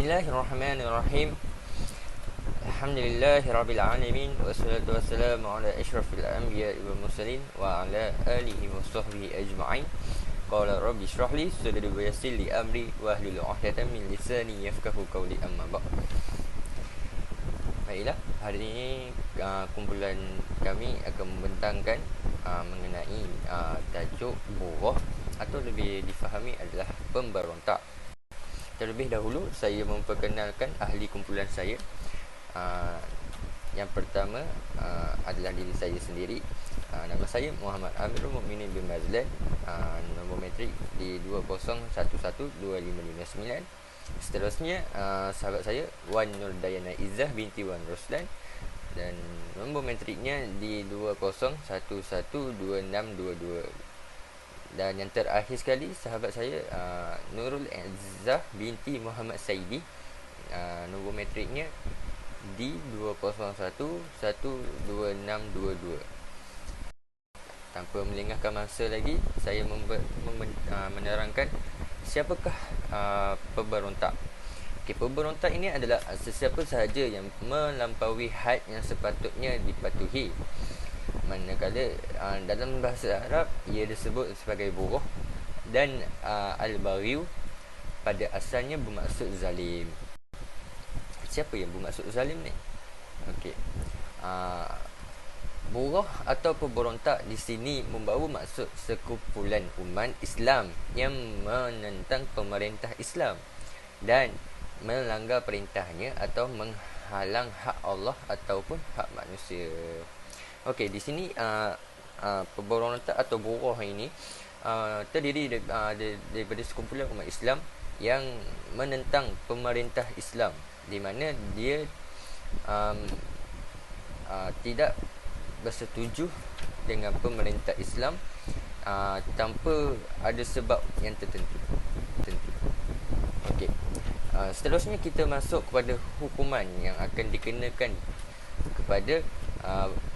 Bismillahirrahmanirrahim. Alhamdulillahirabbil alamin wassalatu wassalamu ala asyrafil anbiya'i wal mursalin wa ala alihi wa sahbihi ajma'in. Qala rabbi shrah li sadri wa yassir li amri wa hlul 'uqdatam min lisani yafqahu qawli, amma ba'd. Baiklah, hari ini kumpulan kami akan membentangkan mengenai tajuk buruh atau lebih difahami adalah pemberontak. Terlebih dahulu saya memperkenalkan ahli kumpulan saya. Yang pertama adalah diri saya sendiri. Nama saya Muhammad Amirul Mukminin bin Mazlan. Nombor metrik di 20112559. Seterusnya sahabat saya Wan Nur Dayana Izzah binti Wan Roslan, dan nombor metriknya di 20112622. Dan yang terakhir sekali sahabat saya Nurul Izzah binti Muhammad Saidi. Nombor metriknya di 20112622. Tanpa melengahkan masa lagi, saya menerangkan siapakah pemberontak. Pemberontak ini adalah sesiapa sahaja yang melampaui had yang sepatutnya dipatuhi. Manakala dalam bahasa Arab ia disebut sebagai buruh, dan al-baghiy pada asalnya bermaksud zalim. Siapa yang bermaksud zalim ni? Okey. Buruh atau pemberontak di sini membawa maksud sekumpulan umat Islam yang menentang pemerintah Islam dan melanggar perintahnya atau menghalang hak Allah ataupun hak manusia. Okey, di sini pemberontak atau buruh ini terdiri daripada sekumpulan umat Islam yang menentang pemerintah Islam, di mana dia tidak bersetuju dengan pemerintah Islam tanpa ada sebab yang tertentu. Okey. Seterusnya kita masuk kepada hukuman yang akan dikenakan kepada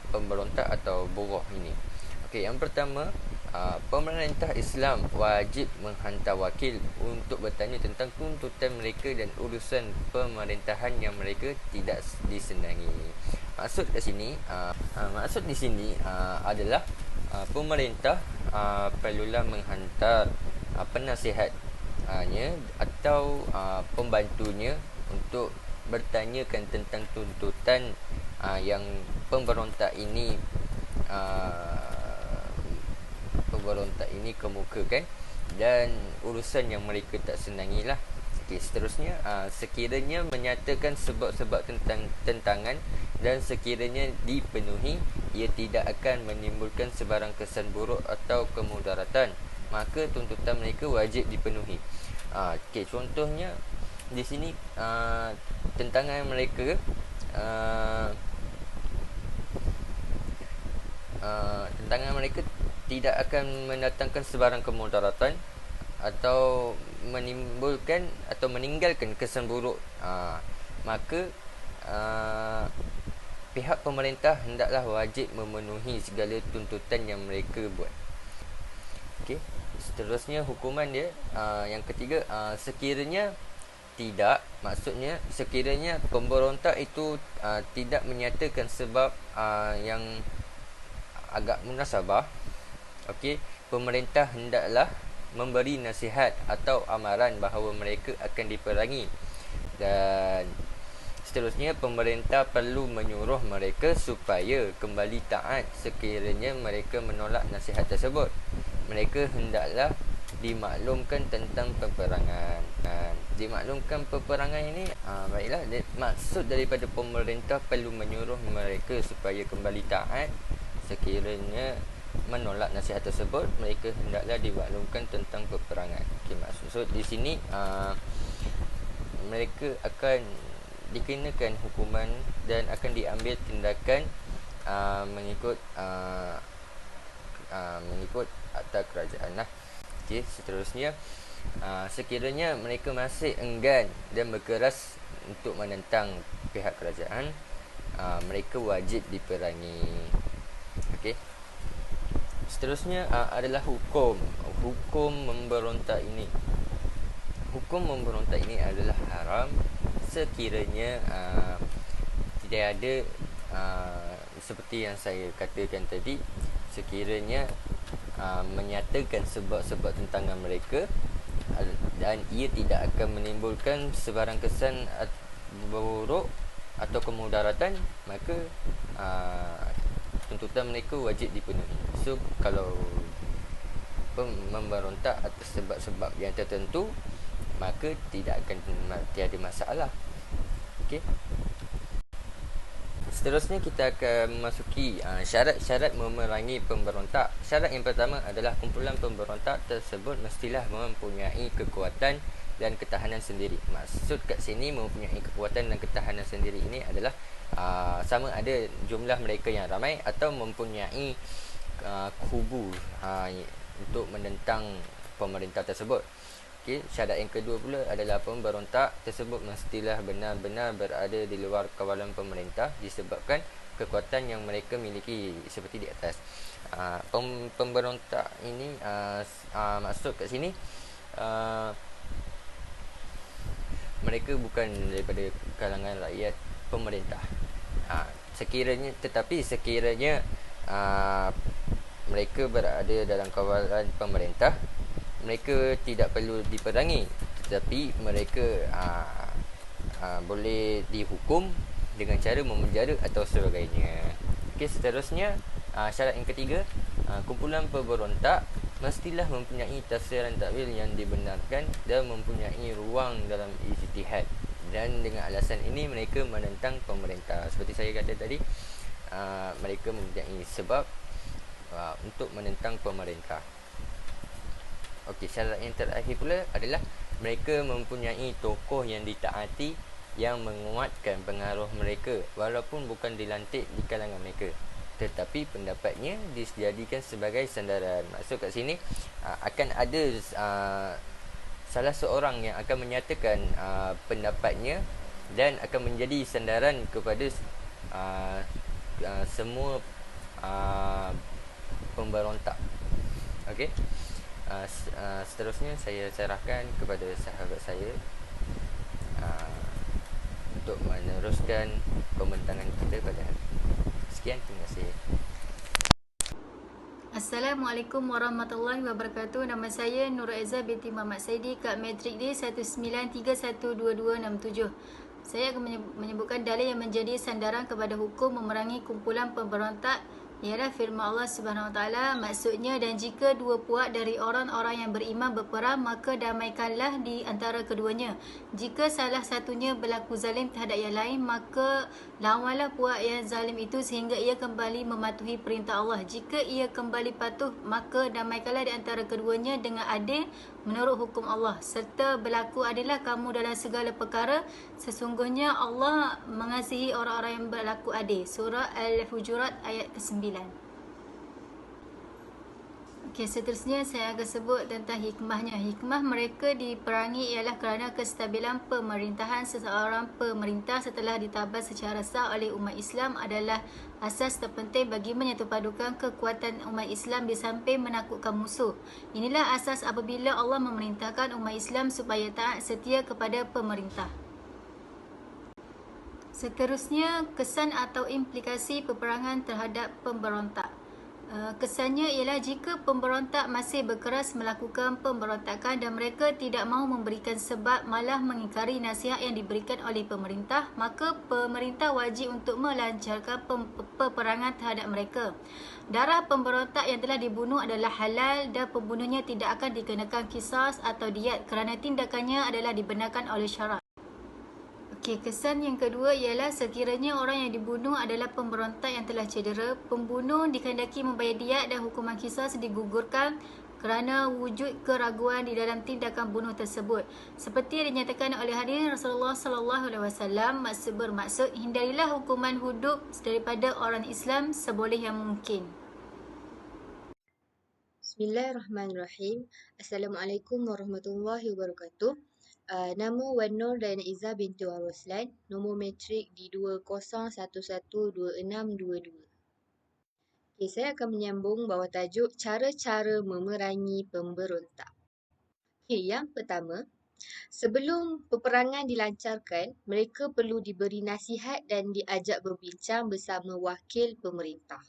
pemberontak atau buruh ini. Okey, yang pertama, pemerintah Islam wajib menghantar wakil untuk bertanya tentang tuntutan mereka dan urusan pemerintahan yang mereka tidak disenangi. Maksud di sini adalah pemerintah perlulah menghantar penasihatnya atau pembantunya untuk bertanyakan tentang tuntutan yang pemberontak ini kemukakan dan urusan yang mereka tak senangilah. Okey, seterusnya sekiranya menyatakan sebab-sebab tentang tentangan dan sekiranya dipenuhi, ia tidak akan menimbulkan sebarang kesan buruk atau kemudaratan, maka tuntutan mereka wajib dipenuhi. Okey, contohnya di sini tentangan mereka tidak akan mendatangkan sebarang kemudaratan atau menimbulkan atau meninggalkan kesan buruk, maka pihak pemerintah hendaklah wajib memenuhi segala tuntutan yang mereka buat. Okey, seterusnya hukuman dia yang ketiga, sekiranya sekiranya pemberontak itu tidak menyatakan sebab yang agak munasabah, okey, pemerintah hendaklah memberi nasihat atau amaran bahawa mereka akan diperangi. Dan seterusnya, pemerintah perlu menyuruh mereka supaya kembali taat sekiranya mereka menolak nasihat tersebut. Mereka hendaklah dimaklumkan tentang peperangan. Dimaklumkan peperangan ini, baiklah, maksud daripada pemerintah perlu menyuruh mereka supaya kembali taat sekiranya menolak nasihat tersebut. Mereka hendaklah dimaklumkan tentang peperangan. Okay, maksud di sini mereka akan dikenakan hukuman dan akan diambil tindakan mengikut akta kerajaan lah. Okay, seterusnya, sekiranya mereka masih enggan dan berkeras untuk menentang pihak kerajaan, mereka wajib diperangi. Okey. Seterusnya adalah hukum memberontak ini. Hukum memberontak ini adalah haram sekiranya tidak ada seperti yang saya katakan tadi, sekiranya menyatakan sebab-sebab tentangan mereka dan ia tidak akan menimbulkan sebarang kesan buruk atau kemudaratan, maka tuntutan mereka wajib dipenuhi. So kalau memberontak atas sebab-sebab yang tertentu, maka tidak akan tiada masalah. Okey. Seterusnya kita akan memasuki syarat-syarat memerangi pemberontak. Syarat yang pertama adalah kumpulan pemberontak tersebut mestilah mempunyai kekuatan dan ketahanan sendiri. Maksud kat sini mempunyai kekuatan dan ketahanan sendiri ini adalah sama ada jumlah mereka yang ramai atau mempunyai kubu untuk menentang pemerintah tersebut. Okay. Syarat yang kedua pula adalah pemberontak tersebut mestilah benar-benar berada di luar kawalan pemerintah disebabkan kekuatan yang mereka miliki seperti di atas. Pemberontak ini maksud kat sini mereka bukan daripada kalangan rakyat pemerintah. Sekiranya mereka berada dalam kawalan pemerintah, mereka tidak perlu diperangi, tetapi mereka boleh dihukum dengan cara memenjara atau sebagainya. Okey, seterusnya syarat yang ketiga, kumpulan pemberontak mestilah mempunyai tafsiran takwil yang dibenarkan dan mempunyai ruang dalam ijtihad, dan dengan alasan ini mereka menentang pemerintah. Seperti saya kata tadi, mereka mempunyai sebab untuk menentang pemerintah. Okey, syarat yang terakhir pula adalah mereka mempunyai tokoh yang ditaati yang menguatkan pengaruh mereka walaupun bukan dilantik di kalangan mereka, tetapi pendapatnya dijadikan sebagai sandaran. Maksud kat sini akan ada salah seorang yang akan menyatakan pendapatnya dan akan menjadi sandaran kepada semua pemberontak. Okey. Seterusnya saya serahkan kepada sahabat saya untuk meneruskan pembentangan kita pada hari ini. Sekian, terima kasih. Assalamualaikum warahmatullahi wabarakatuh. Nama saya Nur Aiza binti Muhammad Saidi, Kad Matrik D 19312267. Saya akan menyebutkan dalil yang menjadi sandaran kepada hukum memerangi kumpulan pemberontak ialah firman Allah Subhanahu Wa Taala, maksudnya, dan jika dua puak dari orang-orang yang beriman berperang, maka damaikanlah di antara keduanya. Jika salah satunya berlaku zalim terhadap yang lain, maka lawanlah puak yang zalim itu sehingga ia kembali mematuhi perintah Allah. Jika ia kembali patuh, maka damaikanlah di antara keduanya dengan adil menurut hukum Allah, serta berlaku adillah kamu dalam segala perkara. Sesungguhnya Allah mengasihi orang-orang yang berlaku adil. Surah Al-Hujurat ayat ke-9. Okey, seterusnya saya akan sebut tentang hikmahnya. Hikmah mereka diperangi ialah kerana kestabilan pemerintahan seseorang pemerintah setelah ditabas secara sah oleh umat Islam adalah asas terpenting bagi menyatupadukan kekuatan umat Islam di samping menakutkan musuh. Inilah asas apabila Allah memerintahkan umat Islam supaya taat setia kepada pemerintah. Seterusnya, kesan atau implikasi peperangan terhadap pemberontak. Kesannya ialah jika pemberontak masih berkeras melakukan pemberontakan dan mereka tidak mahu memberikan sebab, malah mengingkari nasihat yang diberikan oleh pemerintah, maka pemerintah wajib untuk melancarkan peperangan terhadap mereka. Darah pemberontak yang telah dibunuh adalah halal dan pembunuhnya tidak akan dikenakan qisas atau diat kerana tindakannya adalah dibenarkan oleh syarak. Okey, kesan yang kedua ialah sekiranya orang yang dibunuh adalah pemberontak yang telah cedera, pembunuh dikehendaki membayar diat dan hukuman qisas digugurkan kerana wujud keraguan di dalam tindakan bunuh tersebut. Seperti yang dinyatakan oleh hadis Rasulullah sallallahu alaihi wasallam, bermaksud hindarilah hukuman hidup daripada orang Islam seboleh yang mungkin. Bismillahirrahmanirrahim. Assalamualaikum warahmatullahi wabarakatuh. Nama Wan Nur dan Izzah binti Waroslan. Nombor matrik di 20112622. Okay, saya akan menyambung bawah tajuk cara-cara memerangi pemberontak. Okay, yang pertama, Sebelum peperangan dilancarkan, mereka perlu diberi nasihat dan diajak berbincang bersama wakil pemerintah.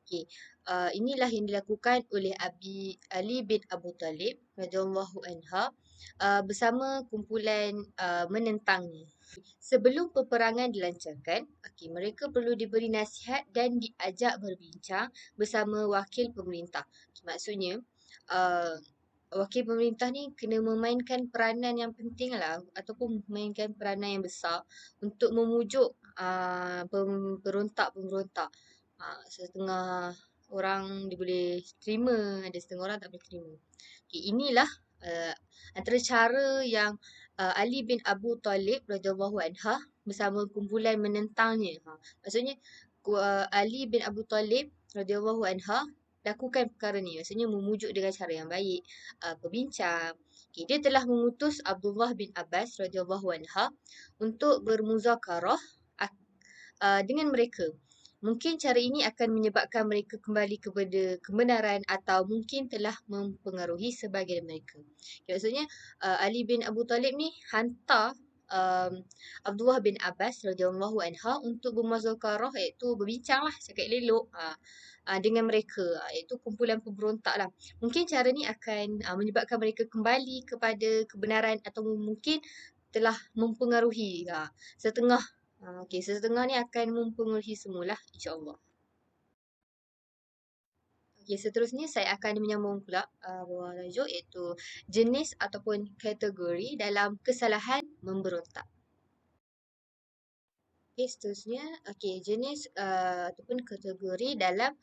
Okey, inilah yang dilakukan oleh Ali bin Abu Talib radhiyallahu anha bersama kumpulan menentangnya. Sebelum peperangan dilancarkan, mereka perlu diberi nasihat dan diajak berbincang bersama wakil pemerintah. Maksudnya, uh, wakil pemerintah ni kena memainkan peranan yang penting lah ataupun memainkan peranan yang besar untuk memujuk pemberontak-pemberontak. Setengah orang dia boleh terima, ada setengah orang tak boleh terima. Inilah uh, antara cara yang Ali bin Abu Talib radhiyallahu anha bersama kumpulan menentangnya. Maksudnya Ali bin Abu Talib radhiyallahu anha lakukan perkara ni. Maksudnya memujuk dengan cara yang baik, berbincang. Dia telah mengutus Abdullah bin Abbas radhiyallahu anha untuk bermuzakarah dengan mereka. Mungkin cara ini akan menyebabkan mereka kembali kepada kebenaran atau mungkin telah mempengaruhi sebahagian mereka. Maksudnya Ali bin Abu Talib ni hantar Abdullah bin Abbas radhiyallahu anha untuk bermuzakarah, iaitu berbincanglah, cakap elok dengan mereka, iaitu kumpulan pemberontak lah. Mungkin cara ni akan menyebabkan mereka kembali kepada kebenaran atau mungkin telah mempengaruhi setengah. Setengah ni akan mempengaruhi semualah, insyaAllah. Seterusnya saya akan menyambung pula bawah tajuk iaitu jenis ataupun kategori dalam kesalahan memberontak. Seterusnya, jenis ataupun kategori dalam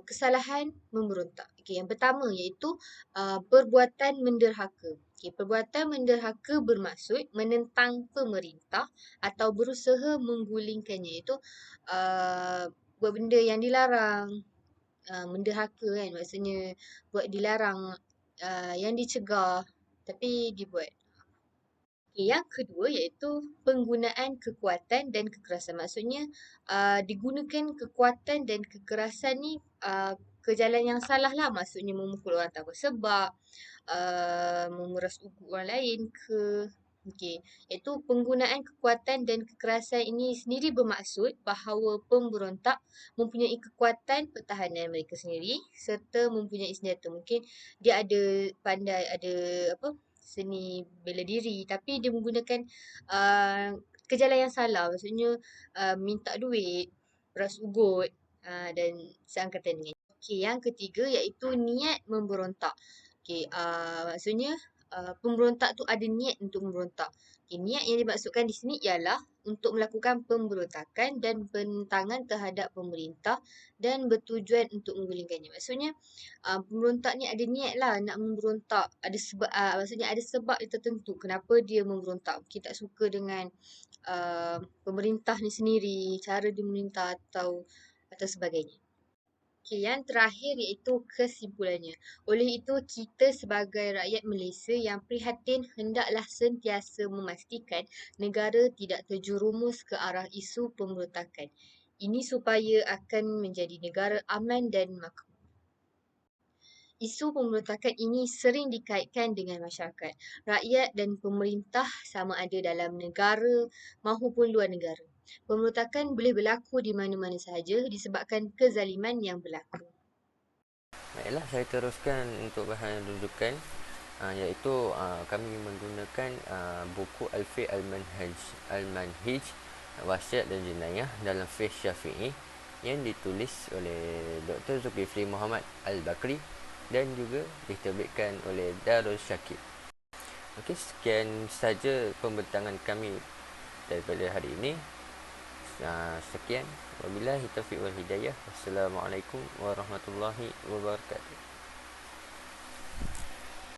kesalahan memberontak. Yang pertama iaitu perbuatan menderhaka. Perbuatan menderhaka bermaksud menentang pemerintah atau berusaha menggulingkannya, iaitu buat benda yang dilarang, menderhaka kan, maksudnya buat dilarang, yang dicegah tapi dibuat. Yang kedua iaitu penggunaan kekuatan dan kekerasan. Maksudnya digunakan kekuatan dan kekerasan ni ke jalan yang salah lah. Maksudnya memukul orang tanpa sebab, memeras ugut orang lain ke. Iaitu penggunaan kekuatan dan kekerasan ini sendiri bermaksud bahawa pemberontak mempunyai kekuatan pertahanan mereka sendiri serta mempunyai senjata. Mungkin dia ada pandai, ada seni bela diri, tapi dia menggunakan ke jalan yang salah. Maksudnya minta duit, peras ugut dan seangkatan dengan. Yang ketiga iaitu niat memberontak. Maksudnya pemberontak tu ada niat untuk memberontak. Niat yang dimaksudkan di sini ialah untuk melakukan pemberontakan dan penentangan terhadap pemerintah dan bertujuan untuk menggulingkannya. Maksudnya pemberontak ni ada niat lah nak memberontak. Ada sebab, maksudnya ada sebab tertentu kenapa dia memberontak. Mungkin tak suka dengan pemerintah ni sendiri, cara dia memerintah atau sebagainya. Yang terakhir iaitu kesimpulannya. Oleh itu, kita sebagai rakyat Malaysia yang prihatin hendaklah sentiasa memastikan negara tidak terjerumus ke arah isu pemberontakan. Ini supaya akan menjadi negara aman dan makmur. Isu pemberontakan ini sering dikaitkan dengan masyarakat, rakyat dan pemerintah sama ada dalam negara maupun luar negara. Pemberontakan boleh berlaku di mana-mana sahaja disebabkan kezaliman yang berlaku. Baiklah, saya teruskan untuk bahan rujukan, iaitu kami menggunakan buku Al-Fiqh Al-Manhij Wasiat dan Jenayah dalam Fiqh Syafi'i yang ditulis oleh Dr. Zulkifli Muhammad Al-Bakri dan juga diterbitkan oleh Darul Syakib. Sekian saja pembentangan kami daripada hari ini. Sekian. Wabillahi taufiq wal hidayah. Wassalamualaikum warahmatullahi wabarakatuh.